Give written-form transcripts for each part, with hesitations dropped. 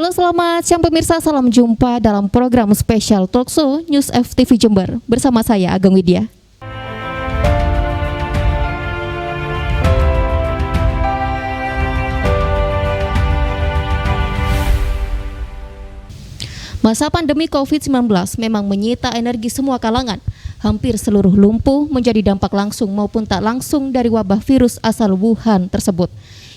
Halo, selamat siang pemirsa, salam jumpa dalam program spesial Talkshow News FTV Jember bersama saya Ageng Widya. Masa pandemi COVID-19 memang menyita energi semua kalangan. Hampir seluruh lumpuh menjadi dampak langsung maupun tak langsung dari wabah virus asal Wuhan tersebut.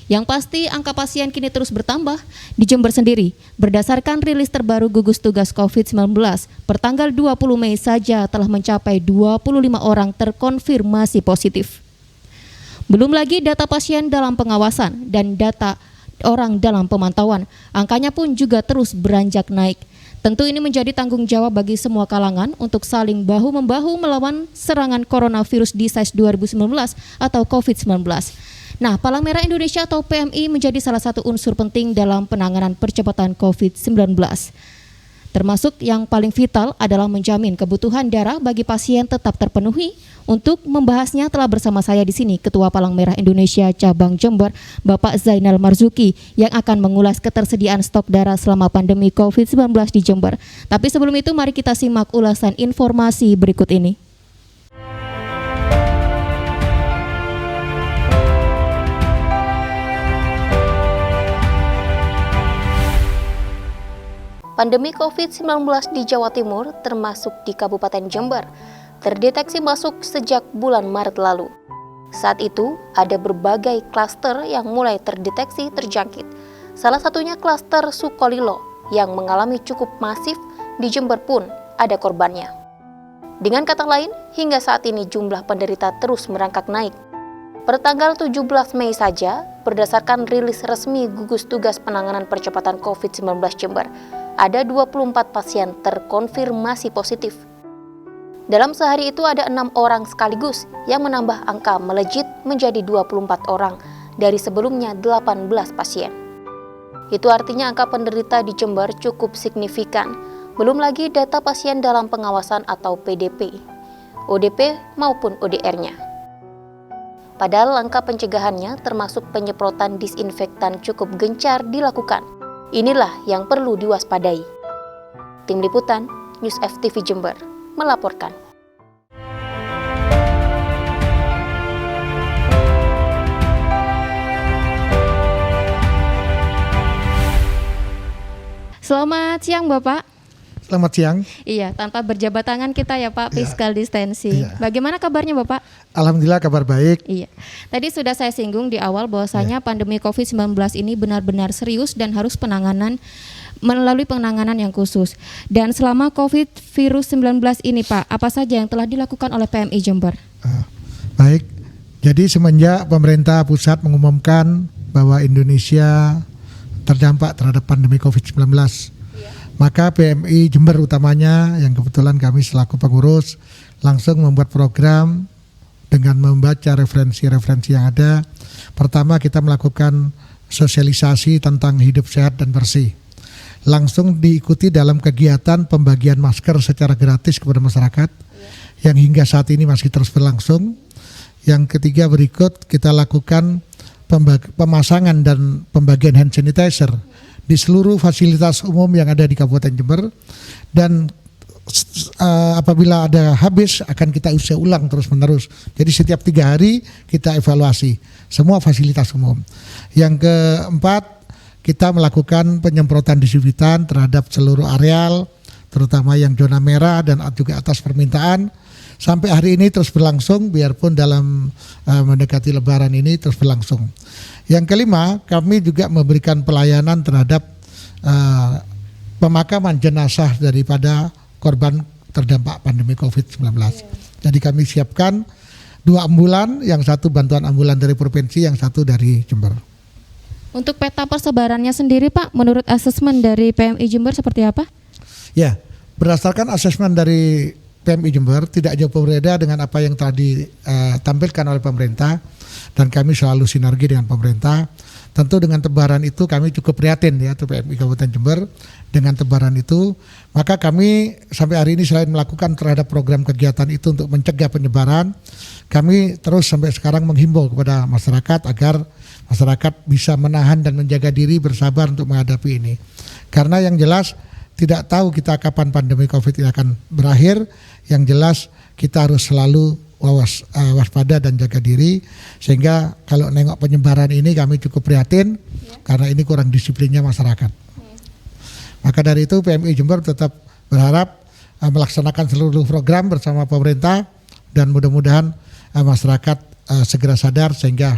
Yang pasti angka pasien kini terus bertambah di Jember sendiri. Berdasarkan rilis terbaru gugus tugas COVID-19, pertanggal 20 Mei saja telah mencapai 25 orang terkonfirmasi positif. Belum lagi data pasien dalam pengawasan dan data orang dalam pemantauan. Angkanya pun juga terus beranjak naik. Tentu ini menjadi tanggung jawab bagi semua kalangan untuk saling bahu-membahu melawan serangan coronavirus disease 2019 atau COVID-19. Nah, Palang Merah Indonesia atau PMI menjadi salah satu unsur penting dalam penanganan percepatan COVID-19. Termasuk yang paling vital adalah menjamin kebutuhan darah bagi pasien tetap terpenuhi. Untuk membahasnya telah bersama saya di sini Ketua Palang Merah Indonesia Cabang Jember, Bapak Zainal Marzuki, yang akan mengulas ketersediaan stok darah selama pandemi COVID-19 di Jember. Tapi sebelum itu mari kita simak ulasan informasi berikut ini. Pandemi COVID-19 di Jawa Timur, termasuk di Kabupaten Jember, terdeteksi masuk sejak bulan Maret lalu. Saat itu, ada berbagai klaster yang mulai terdeteksi terjangkit. Salah satunya klaster Sukolilo yang mengalami cukup masif. Di Jember pun ada korbannya. Dengan kata lain, hingga saat ini jumlah penderita terus merangkak naik. Pertanggal 17 Mei saja, berdasarkan rilis resmi gugus tugas penanganan percepatan COVID-19 Jember, ada 24 pasien terkonfirmasi positif. Dalam sehari itu ada 6 orang sekaligus yang menambah angka melejit menjadi 24 orang dari sebelumnya 18 pasien. Itu artinya angka penderita di Jember cukup signifikan, belum lagi data pasien dalam pengawasan atau PDP, ODP maupun ODR-nya. Padahal langkah pencegahannya termasuk penyemprotan disinfektan cukup gencar dilakukan. Inilah yang perlu diwaspadai. Tim Liputan News FTV Jember melaporkan. Selamat siang Bapak. Selamat siang. Iya, tanpa berjabat tangan kita ya Pak, physical distancing. Iya. Bagaimana kabarnya Bapak? Alhamdulillah kabar baik. Iya. Tadi sudah saya singgung di awal bahwasanya pandemi COVID-19 ini benar-benar serius dan harus melalui penanganan yang khusus. Dan selama COVID-19 ini Pak, apa saja yang telah dilakukan oleh PMI Jember? Baik, jadi semenjak pemerintah pusat mengumumkan bahwa Indonesia terdampak terhadap pandemi COVID-19, maka PMI Jember utamanya yang kebetulan kami selaku pengurus langsung membuat program dengan membaca referensi-referensi yang ada. Pertama kita melakukan sosialisasi tentang hidup sehat dan bersih. Langsung diikuti dalam kegiatan pembagian masker secara gratis kepada masyarakat yang hingga saat ini masih terus berlangsung. Yang ketiga berikut kita lakukan pemasangan dan pembagian hand sanitizer di seluruh fasilitas umum yang ada di Kabupaten Jember, dan apabila ada habis akan kita usia ulang terus-menerus. Jadi setiap 3 hari kita evaluasi semua fasilitas umum. Yang keempat, kita melakukan penyemprotan disinfektan terhadap seluruh areal, terutama yang zona merah dan juga atas permintaan. Sampai hari ini terus berlangsung, biarpun dalam mendekati Lebaran ini terus berlangsung. Yang kelima, kami juga memberikan pelayanan terhadap pemakaman jenazah daripada korban terdampak pandemi COVID-19. Jadi kami siapkan 2 ambulan, yang satu bantuan ambulan dari provinsi, yang satu dari Jember. Untuk peta persebarannya sendiri Pak, menurut asesmen dari PMI Jember seperti apa? Ya, berdasarkan asesmen dari PMI Jember tidak jauh berbeda dengan apa yang tadi ditampilkan oleh pemerintah, dan kami selalu sinergi dengan pemerintah. Tentu dengan tebaran itu kami cukup prihatin ya, PMI Kabupaten Jember dengan tebaran itu. Maka kami sampai hari ini selain melakukan terhadap program kegiatan itu untuk mencegah penyebaran, kami terus sampai sekarang menghimbau kepada masyarakat agar masyarakat bisa menahan dan menjaga diri, bersabar untuk menghadapi ini. Karena yang jelas tidak tahu kita kapan pandemi COVID ini akan berakhir. Yang jelas kita harus selalu waspada dan jaga diri, sehingga kalau nengok penyebaran ini kami cukup prihatin karena ini kurang disiplinnya masyarakat. Maka dari itu PMI Jember tetap berharap melaksanakan seluruh program bersama pemerintah dan mudah-mudahan masyarakat segera sadar sehingga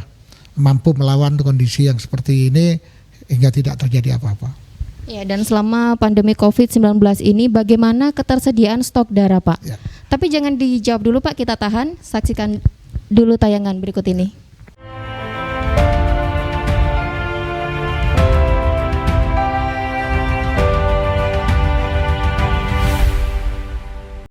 mampu melawan kondisi yang seperti ini hingga tidak terjadi apa-apa. Ya, dan selama pandemi COVID-19 ini bagaimana ketersediaan stok darah, Pak? Ya. Tapi jangan dijawab dulu, Pak, kita tahan, saksikan dulu tayangan berikut ini.